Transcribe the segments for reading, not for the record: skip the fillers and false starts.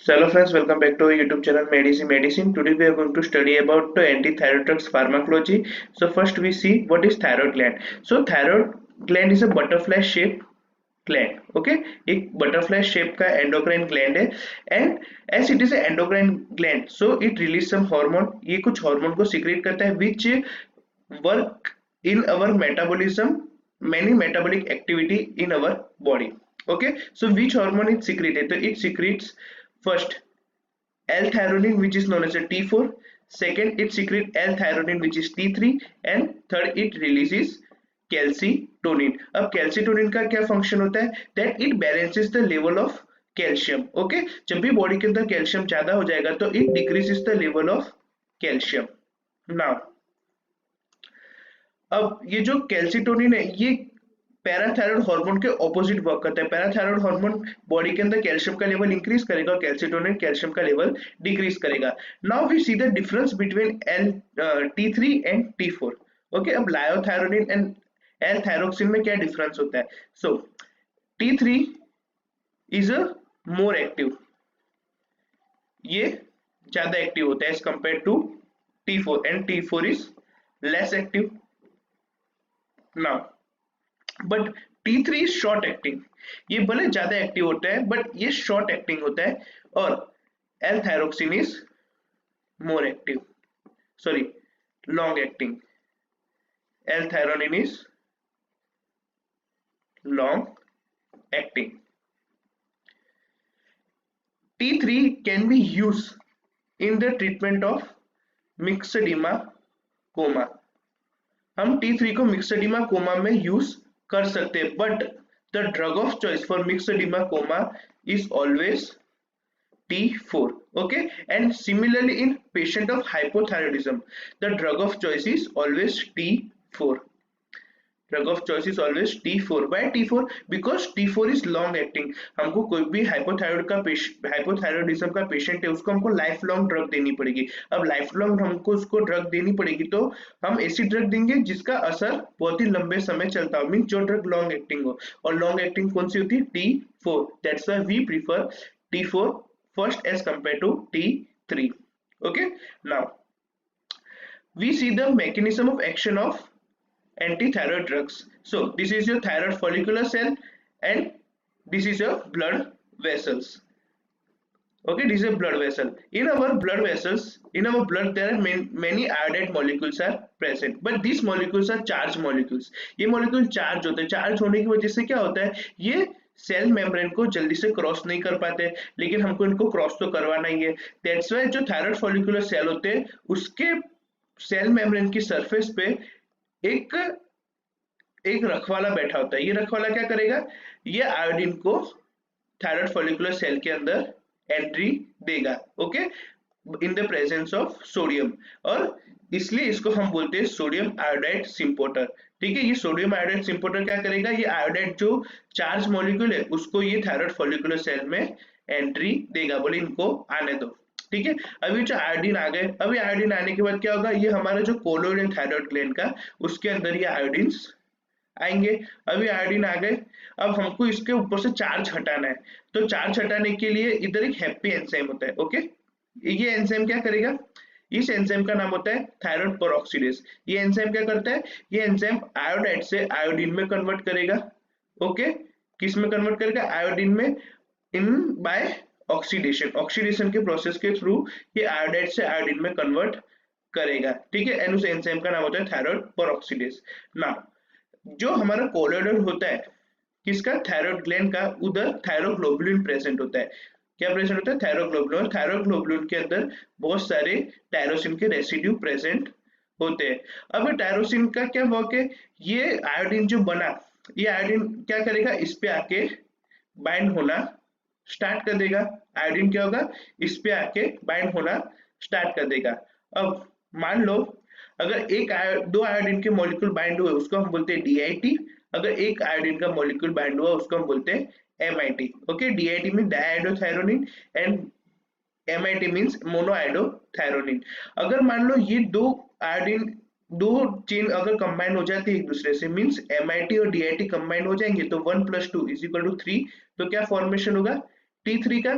So hello friends, welcome back to our YouTube channel Medicine. Today we are going to study about the anti-thyroid drugs pharmacology. So first we see what is thyroid gland. So thyroid gland is a butterfly shaped gland. Okay, एक butterfly shape का endocrine gland है and as it is a endocrine gland, so it release some hormone. ये कुछ hormone को secrete करता है which work in our metabolism, many metabolic activity in our body. Okay, so which hormone is secreted? So it secretes first L-thyrionine, which is known as a T4. Second, it secretes L-thyrionine, which is T3, and third, it releases calcitonin. अब calcitonin का क्या function होता है? That it balances the level of calcium. Okay, जब भी body के अंदर calcium ज्यादा हो जाएगा तो it decreases the level of calcium. Now, अब ये जो कैल्सिटोनिन है ये पैराथायरॉयड हार्मोन के ऑपोजिट वर्क करता है। पैराथायरॉयड हार्मोन बॉडी के अंदर कैल्शियम का लेवल इंक्रीज करेगा और कैल्सिटोनिन कैल्शियम का लेवल डिक्रीज करेगा। Now we see the difference between L T3 and T4। Okay, अब लायोथायरोनिन एंड एल थायरोक्सिन में क्या डिफरेंस होता है? सो T3 is a more active, ये ज्यादा एक्टिव होता है as compare to T4 and T4 is less active. Now but T3 is short acting, ये भले ज्यादा एक्टिव होता है बट ये शॉर्ट एक्टिंग होता है और L thyroxine is more active, sorry long acting. L thyronine is long acting. T3 can be used in the treatment of myxedema coma। हम T3 को myxedema coma में यूज कर सकते हैं but the drug of choice for myxedema coma is always T4. Okay, and similarly in patient of hypothyroidism the drug of choice is always T4. Drug of choice is always T4. Why T4? Because T4 is long acting। हमको कोई भी hypothyroidism का patient है उसको हमको life long drug देनी पड़ेगी। अब लाइफ लॉन्ग हमको उसको ड्रग देनी पड़ेगी तो हम ऐसी ड्रग देंगे जिसका असर बहुत ही लंबे समय चलता हो, मीन जो ड्रग लॉन्ग एक्टिंग हो। और लॉन्ग एक्टिंग कौन सी होती है? T4। That's why we prefer T4 first as compared to T3. Okay, now we see the mechanism of action of anti-thyroid drugs. So this is your thyroid follicular cell and this is your blood vessels. Okay, this is a blood vessel. In our blood vessels, in our blood there are many iodide molecules are present, but these molecules are charged molecules। ये molecule charge होते हैं, charge होने की वजह से क्या होता है, ये सेल मेम्ब्रेन को जल्दी से क्रॉस नहीं कर पाते, लेकिन हमको इनको क्रॉस तो करवाना ही है। दैट्स व्हाई जो थायराइड फॉलिकुलर सेल होते हैं उसके सेल मेम्ब्रेन की सरफेस पे एक रखवाला बैठा होता है। ये रखवाला क्या करेगा? ये आयोडीन को थायराइड फॉलिकुलर सेल के अंदर एंट्री देगा। Okay, in the presence of sodium, और इसलिए इसको हम बोलते हैं सोडियम आयोडाइड सिंपोटर। ठीक है, ये सोडियम आयोडाइड सिंपोटर क्या करेगा? ये आयोडाइड जो चार्ज मॉलिक्यूल है उसको ये थायराइड फॉलिकुलर सेल में एंट्री देगा, बोले इनको आने दो। ठीक है, अभी जो आयोडीन आ गए, अभी आयोडीन आने के बाद क्या होगा? ये हमारा जो कोलोइड है थायराइड ग्लैंड का उसके अंदर ये आयोडीन्स आएंगे। अभी आयोडीन आ गए, अब हमको इसके ऊपर से चार्ज हटाना है, तो चार्ज हटाने के लिए इधर एक हैप्पी एंजाइम होता है। ओके, ये एंजाइम क्या करेगा? इस एंजाइम का नाम होता है थायराइड पेरोक्सीडेज। ये एंजाइम क्या करता है? ये एंजाइम आयोडाइड से आयोडीन में कन्वर्ट करेगा। ओके, किस में कन्वर्ट करेगा? आयोडीन में, इन बाय ऑक्सीडेशन। ऑक्सीडेशन के प्रोसेस के थ्रू ये आयोडाइड से आयोडीन में कन्वर्ट करेगा। ठीक है, एंड उस एंजाइम का नाम होता है थायराइड पेरोक्सीडेज। नाउ जो हमारा कोलोइड होता है किसका? थायराइड ग्लैंड का, उधर थायरोग्लोबुलिन प्रेजेंट होता है। क्या प्रेजेंट होता है? थायरोग्लोबुलिन। और थायरोग्लोबुलिन के अंदर बहुत सारे टायरोसिन के रेसिड्यू प्रेजेंट होते हैं। अब टायरोसिन का क्या वर्क है? ये आयोडीन जो बना, ये आयोडीन क्या करेगा? इस पे आके बाइंड होना स्टार्ट कर देगा। आयोडीन क्या होगा? इस पे आके बाइंड होना स्टार्ट कर देगा। अब मान लो अगर दो आयोडीन के मॉलिक्यूल बाइंड हुए उसको हम बोलते हैं DIT। अगर एक आयोडीन का मॉलिक्यूल बाइंड हुआ उसको हम बोलते हैं MIT। Okay, DIT mean diiodothyronine and MIT means monoiodothyronine. अगर मान लो ये दो आयोडीन, दो चेन अगर कंबाइन हो जाती है एक दूसरे से, मीन्स MIT और DIT कंबाइन हो जाएंगे तो 1 + 2 = 3। तो क्या फॉर्मेशन होगा? T3 का।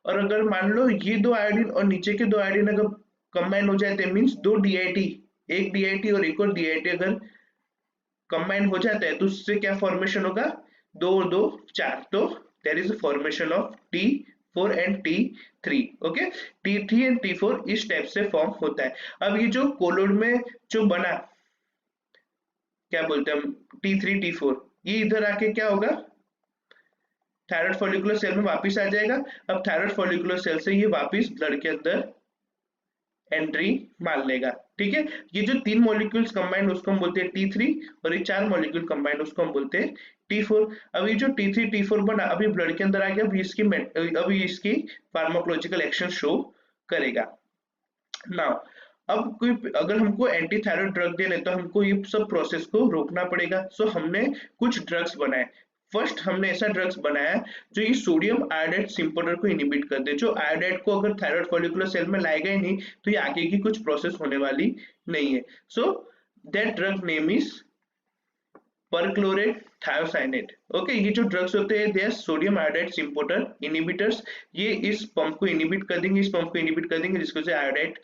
और अगर मान लो ये दो आयोडीन और नीचे के दो आयोडीन अगर कंबाइन हो जाते मीन्स दो डीआईटी, एक डीआईटी और एक और डीआईटी अगर कंबाइन हो जाता है तो उससे क्या फॉर्मेशन होगा, दो और दो चार, तो there is a formation of T4 and T3। Okay, T3 and T4 इस टाइप से फॉर्म होता है। अब ये जो कोलोड में जो बना, क्या बोलते हैं हम, T3 T4, ये इधर आके क्या होगा, थायराइड फॉलिकुलर सेल में वापस आ जाएगा। अब थायराइड फॉलिकुलर सेल से ये वापस ब्लड के अंदर एंट्री मार लेगा। ठीक है, ये जो तीन मॉलिक्यूल्स कंबाइंड उसको हम बोलते हैं T3 और ये चार मॉलिक्यूल कंबाइंड उसको हम बोलते हैं T4। अब ये जो T3 T4 बना अभी ब्लड के अंदर आ गया, अभी इसकी फार्माकोलॉजिकल एक्शन शो करेगा। नाउ अब कोई अगर हमको एंटी थायराइड ड्रग देने तो हमको ये सब प्रोसेस को रोकना पड़ेगा। सो हमने कुछ ड्रग्स बनाए। फर्स्ट हमने ऐसा ड्रग्स बनाया जो ये सोडियम आयोडाइड सिंपोटर को इनिबिट कर दे। जो आयोडाइड को अगर थायराइड फॉलिकुलर सेल में लाएगा ही नहीं तो ये आगे की कुछ प्रोसेस होने वाली नहीं है। So that drug name is perchlorate thiocyanate. Okay, ये जो ड्रग्स होते हैं they are sodium iodide symporter inhibitors. ये इस पंप को इनिबिट कर देंगे, इस पंप को इनिबिट कर देंगे जिसको से आयोडाइड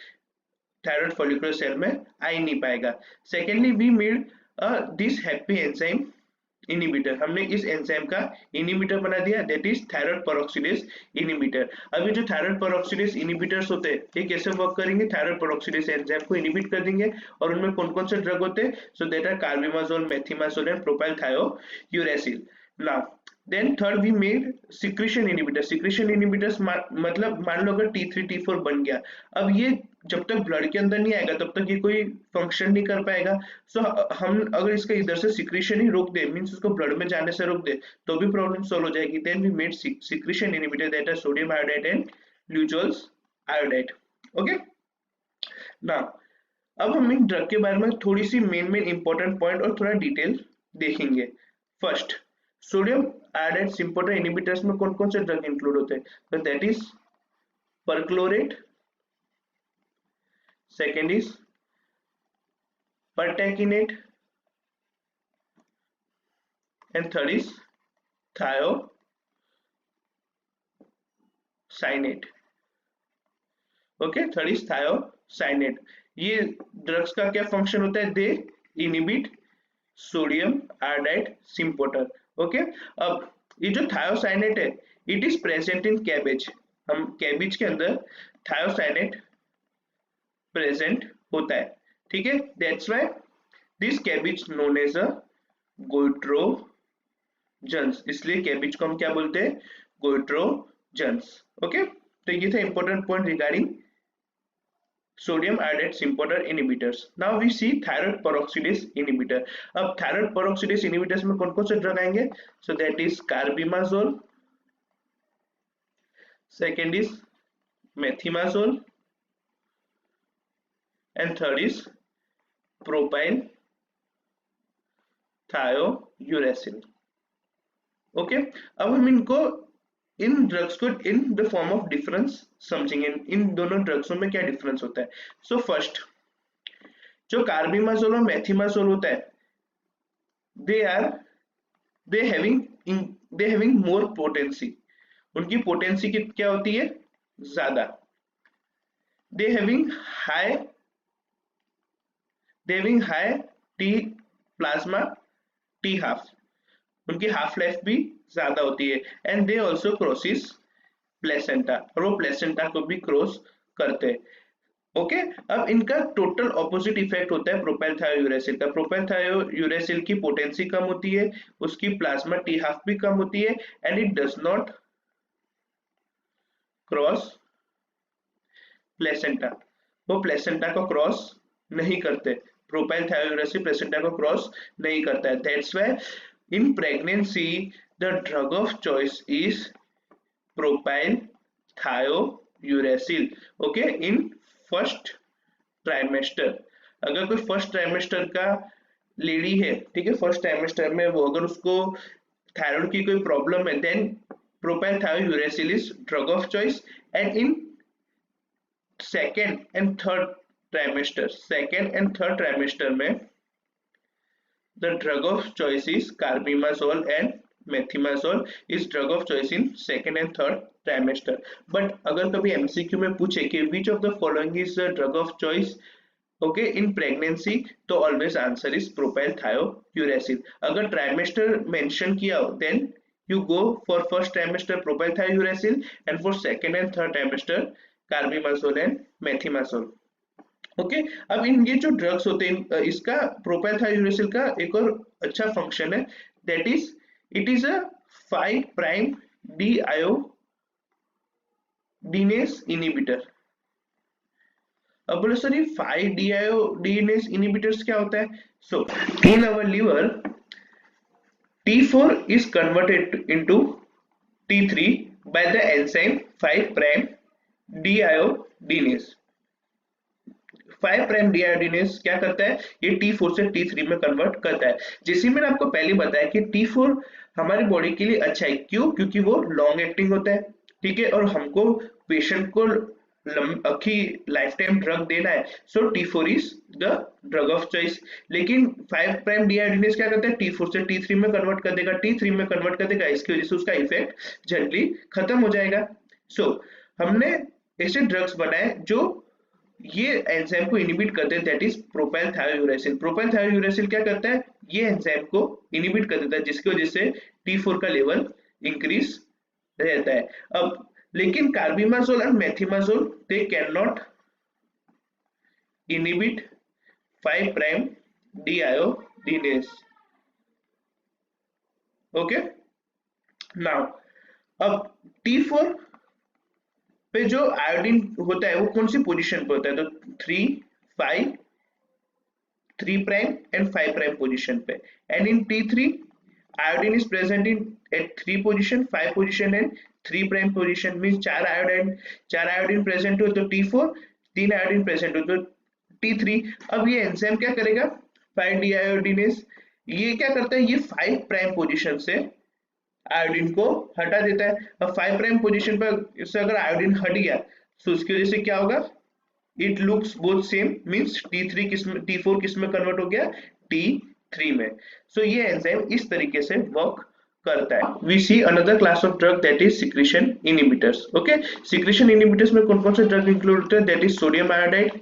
थायराइड फॉलिकुलर सेल में आ ही नहीं पाएगा। Secondly we made this happy enzyme inhibitor, हमने इस एंजाइम का इनिबिटर बना दिया, that is thyroid peroxidase inhibitor. अभी जो थायराइड पेरोक्सीडेज इनिबिटर्स होते हैं ये कैसे वर्क करेंगे, थायराइड पेरोक्सीडेज एंजाइम को इनिबिट कर देंगे और उनमें कौन कौन से ड्रग होते हैं, so that are carbimazole, methimazole and propyl thiouracil. Now then third we made secretion inhibitor. Secretion inhibitors मतलब मान लो अगर T3 T4 बन गया, अब ये जब तक ब्लड के अंदर नहीं आएगा तब तक ये कोई फंक्शन नहीं कर पाएगा। सो हम अगर इसका इधर से सिक्रीशन ही रोक दे मींस उसको ब्लड में जाने से रोक दे तो भी प्रॉब्लम सॉल्व हो जाएगी। Then we made secretion inhibitor that are sodium iodide and Lugol's iodide. Okay, now अब हम इन ड्रग के बारे में थोड़ी सी मेन इंपॉर्टेंट पॉइंट और थोड़ा डिटेल देखेंगे। First, sodium iodide symporter inhibitors में कौन कौन से ड्रग इंक्लूड होते हैं, तो that is perchlorate, second is pertakinate and third is thiocyanate। Okay, third is thiocyanate. ये ड्रग्स का क्या फंक्शन होता है, दे इनिबिट सोडियम आयोडाइड सिंपोटर। ओके, अब ये जो थायोसाइनेट है it is present in cabbage, हम कैबेज के अंदर थायोसाइनेट प्रेजेंट होता है। ठीक है, that's why this cabbage known as a गोइट्रोजन्स, इसलिए कैबेज को हम क्या बोलते हैं, गोइट्रोजन्स। ओके, तो ये था important point regarding sodium iodide synthetase inhibitors। Now we see thyroid peroxidase inhibitor। अब thyroid peroxidase inhibitors में कौन कौन से ड्रग आएंगे, so that is carbimazole, second is methimazole and third is propyl thiouresil। Okay, अब हम इनको इन ड्रग्स को in the form of difference समझेंगे, इन दोनों ड्रग्सों में क्या डिफरेंस होता है। सो फर्स्ट, जो कार्बिमाजोल और मेथिमाजोल होता है they are they having more potency, उनकी पोटेंसी की क्या होती है, ज्यादा। They having high T plasma T half, उनकी हाफ लाइफ भी ज्यादा होती है। And they also crosses placenta, और वो प्लेसेंटा को भी क्रॉस करते हैं। ओके, अब इनका टोटल ऑपोजिट इफेक्ट होता है प्रोपाइल थायोयूरेसिल का। प्रोपाइल थायोयूरेसिल की पोटेंसी कम होती है, उसकी प्लाज्मा टी हाफ भी कम होती है and it does not cross placenta, वो प्लेसेंटा को क्रॉस नहीं करते। प्रोपाइल थायोयूरेसिल प्लेसेंटा को क्रॉस नहीं करता है। That's why in pregnancy the drug of choice is propyl thiouresil। okay, in first trimester, अगर कोई फर्स्ट ट्राइमेस्टर का लेडी है, ठीक है, फर्स्ट ट्राइमेस्टर में वो अगर उसको थायराइड की कोई प्रॉब्लम है then propyl thiouracil is drug of choice. And in second and third trimester में the drug of choice is carbimazole and methimazole is drug of choice in second and third trimester. But अगर कभी MCQ में पूछे कि which of the following is the drug of choice okay in pregnancy, तो always answer is propyl thiouracil. अगर trimester mention किया हो then you go for first trimester propyl thiouresil and for second and third trimester carbimazole and methimazole। Okay अब इन ये जो drugs होते हैं इसका प्रोपाइल थायोयूरेसिल का एक और अच्छा फंक्शन है, that is it is a 5 prime deiodinase inhibitor. अब बोलो सर ये 5 डीआयोडीनेस इनहिबिटर्स क्या होता है? So in our liver T4 is converted into T3 by the enzyme 5 prime deiodinase। 5 prime डीआयोडीनेस क्या करता है? ये T4 से T3 में कन्वर्ट करता है। जैसे मैंने आपको पहले बताया कि T4 हमारी बॉडी के लिए अच्छा है, क्यों? क्योंकि वो लॉन्ग एक्टिंग होता है, ठीक है, और हमको पेशेंट को की लाइफ टाइम ड्रग देना है, सो T4 is the drug of choice. लेकिन 5 प्राइम डीआयोडीनेस क्या करता है? T4 से T3 में कन्वर्ट कर देगा, T3 में कन्वर्ट कर देगा, इसकी वजह से उसका इफेक्ट जल्दी खत्म हो जाएगा। सो हमने ऐसे ड्रग्स बनाए जो ये एंजाइम को इनहिबिट करते हैं, दैट इज प्रोपाइल थायोयूरेसिल। प्रोपाइल थायोयूरेसिल क्या करता है? ये एंजाइम को इनहिबिट कर देता है, जिसकी वजह से T4 का लेवल इंक्रीज रहता है। अब लेकिन कार्बिमाजोल और methimazole they can not inhibit 5 prime deiodinase. Okay now अब T4 पे जो आयोडीन होता है वो कौन सी पोजीशन पे होता है? तो 3 5 3 प्राइम एंड 5 प्राइम पोजीशन पे, and in T3 iodine is present in at 3 position 5 position and 3 prime position, means 4 iodine present हो तो T4, 3 iodine present हो तो T3। अब ये एंजाइम क्या करेगा? 5 डीआयोडीनेस ये क्या करता है? ये 5 प्राइम पोजीशन से आयोडीन को हटा देता है। अब 5 प्राइम पोजीशन पर इससे अगर आयोडीन हट गया तो उसकी वजह से क्या होगा? It looks both same, means T3 किस में, T4 किस में कन्वर्ट हो गया? T3 में। सो ये एंजाइम इस तरीके से वर्क करता है। We see another class of drug that is secretion inhibitors. Okay secretion inhibitors में कौन कौन से ड्रग इंक्लूड होते हैं? That is sodium iodide,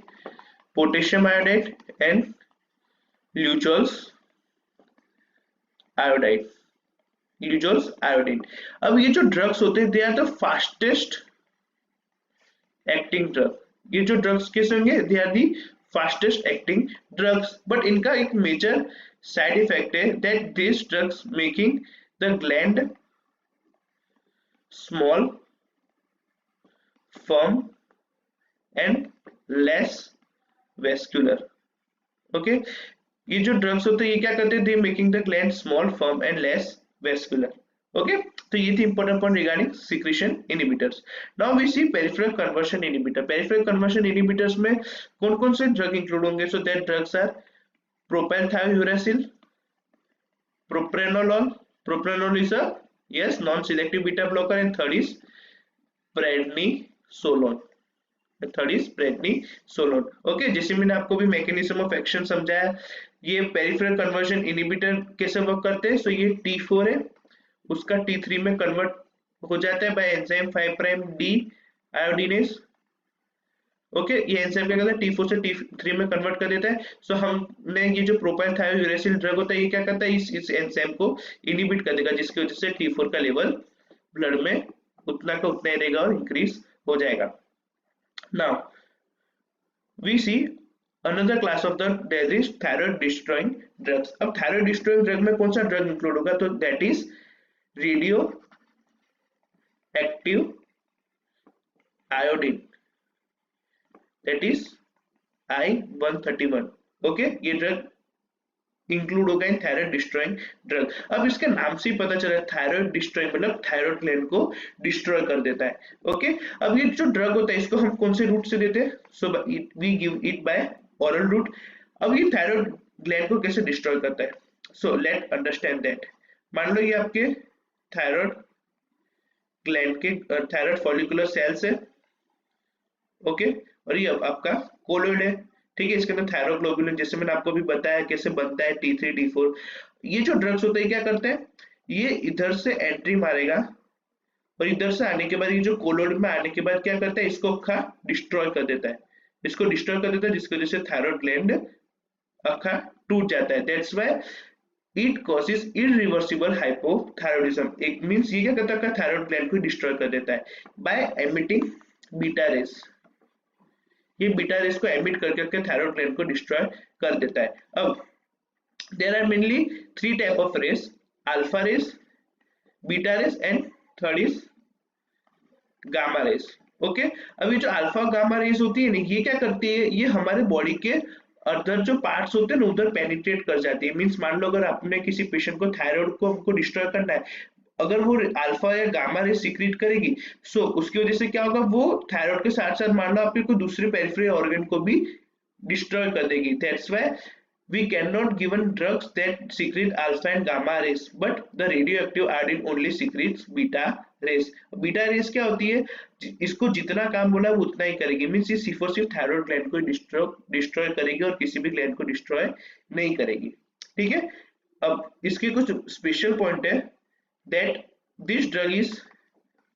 potassium iodide and Lugol's iodide, Lugol's iodine. अब ये जो ड्रग्स होते हैं they are the fastest acting drug. ये जो ड्रग्स कैसे होंगे? They are the fastest acting drugs, but इनका एक मेजर साइड इफेक्ट है that this drugs making the gland small, firm and less vascular. Okay ये जो ड्रग्स होते हैं ये क्या करते हैं? They making the gland small, firm and less vascular. Okay तो ये थी important point regarding secretion inhibitors. Now we see peripheral conversion inhibitor. Peripheral conversion inhibitors में कौन कौन से ड्रग इंक्लूड होंगे? So that drugs are propyl thiouracil, propranolol, propranolol is a yes non-selective beta blocker, and third is prednisolone, third is prednisolone. Okay जैसे मैंने आपको भी mechanism of action समझाया, ये पेरिफेरल कन्वर्जन इनहिबिटर कैसे वर्क करते हैं? सो ये T4 है, उसका T3 में कन्वर्ट हो जाता है by enzyme 5 prime deiodinase. Okay ये एंजाइम क्या करता है? T4 से T3 में कन्वर्ट कर देता है। सो हमने ये जो प्रोपाइल थायोयूरेसिल ड्रग होता है ये क्या करता है? इस एंजाइम को इनहिबिट कर देगा, जिसकी वजह से T4 का लेवल ब्लड में उतना का उतना ही रहेगा और इंक्रीज हो जाएगा। Now we see another class of the that is thyroid destroying drugs। अब thyroid destroying drug में कौन सा ड्रग इंक्लूड होगा? तो that is radio active iodine, that is I-131। Okay ये ड्रग इंक्लूड होगा इन थायराइड डिस्ट्रॉइंग ड्रग। अब इसके नाम से ही पता चला थायराइड डिस्ट्रॉइंग मतलब थायराइड ग्लैंड को डिस्ट्रॉय कर देता है। ओके अब ये जो ड्रग होता है इसको हम कौन से रूट से देते हैं? So we give it by oral route. अब ये थायराइड ग्लैंड को कैसे डिस्ट्रॉय करता है? So let understand that. मान लो ये आपके थायराइड ग्लैंड के थायराइड फॉलिकुलर सेल्स है, ओके और ये आपका कोलोइड है, ठीक है, इसके अंदर थायरोग्लोबुलिन जैसे मैंने आपको भी बताया कैसे बनता है T3 T4। ये जो ड्रग्स होते हैं क्या करते हैं? ये इधर से एंट्री मारेगा और इधर से आने के बाद ये जो कोलोन में आने के बाद क्या करता है, इसको अखा डिस्ट्रॉय कर देता है, इसको डिस्ट्रॉय कर देता है, जिसकी वजह से थायराइड ग्लैंड अखा टूट जाता है। That's why it causes irreversible hypothyroidism. एक मींस ये क्या करता है, थायराइड ग्लैंड को डिस्ट्रॉय कर देता है बाय एमिटिंग बीटा रेस। ये बीटा रेस को एमिट कर करके थायराइड ग्लैंड को डिस्ट्रॉय कर देता है। अब there are mainly three type of rays, alpha rays, beta rays and third is gamma rays. Okay, अभी जो अल्फा गामा रेस होती है ना, ये क्या करती है, ये हमारे बॉडी के अदर जो पार्ट्स होते हैं ना उधर पेनिट्रेट कर जाती है। मींस मान लो अगर आपने किसी पेशेंट को थायराइड को हमको डिस्ट्रॉय करना है, अगर वो अल्फा या गामा रे सीक्रेट करेगी, सो उसकी वजह से क्या होगा, वो थायराइड के साथ साथ मान लो आपके कोई दूसरे पेरिफेरल ऑर्गन को भी डिस्ट्रॉय कर देगी। That's why we cannot given drugs that secrete alpha and gamma rays, but the radioactive iodine only secretes beta rays। Beta rays क्या होती है, इसको जितना काम बोला है वो उतना ही करेगी। मीन्स ये सिर्फ और सिर्फ थायराइड ग्लैंड को डिस्ट्रॉय करेगी और किसी भी ग्लैंड को डिस्ट्रॉय नहीं करेगी। ठीक है, अब इसके कुछ स्पेशल पॉइंट है, that this drug is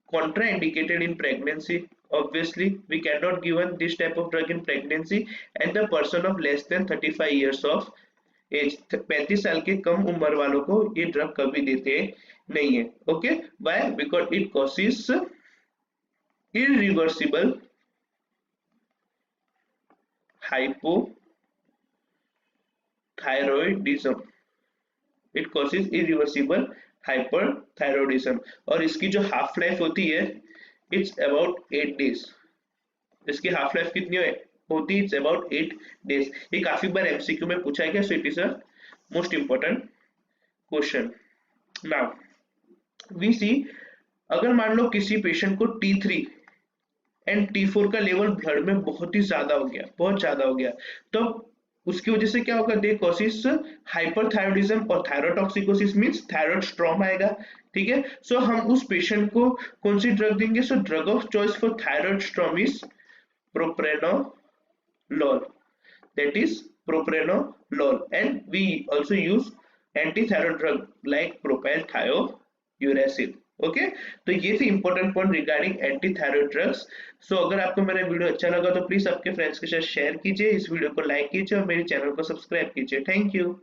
contraindicated in pregnancy। Obviously we cannot given this type of drug in pregnancy and the person of less than 35 years of age। 35 साल के कम उम्र वालों को ये ड्रग कभी देते नहीं है। Okay, why? Because it causes irreversible hypothyroidism। It causes irreversible hyperthyroidism. और इसकी जो हाफ लाइफ होती है, इट्स अबाउट 8 डेज। इसकी हाफ लाइफ कितनी होती है, इट्स अबाउट 8 डेज। ये काफी बार एमसीक्यू में पूछा है, so it is a most important question. Now we see, अगर मान लो किसी पेशेंट को T3 एंड T4 का लेवल ब्लड में बहुत ही ज्यादा हो गया, बहुत ज्यादा हो गया, तो उसकी वजह से क्या होगा, दे कॉसिस हाइपरथायरॉयडिज्म और थायरोटॉक्सिकोसिस मींस थायराइड स्ट्रॉम आएगा। ठीक है, सो हम उस पेशेंट को कौन सी ड्रग देंगे, so drug of choice for thyroid storm is propranolol. That is propranolol and we also use antithyroid drug like propyl thiouracil. Okay, तो ये थी important point regarding anti thyroid drugs. So अगर आपको मेरा वीडियो अच्छा लगा तो प्लीज आपके फ्रेंड्स के साथ शेयर कीजिए, इस वीडियो को लाइक कीजिए और मेरे चैनल को सब्सक्राइब कीजिए। Thank you.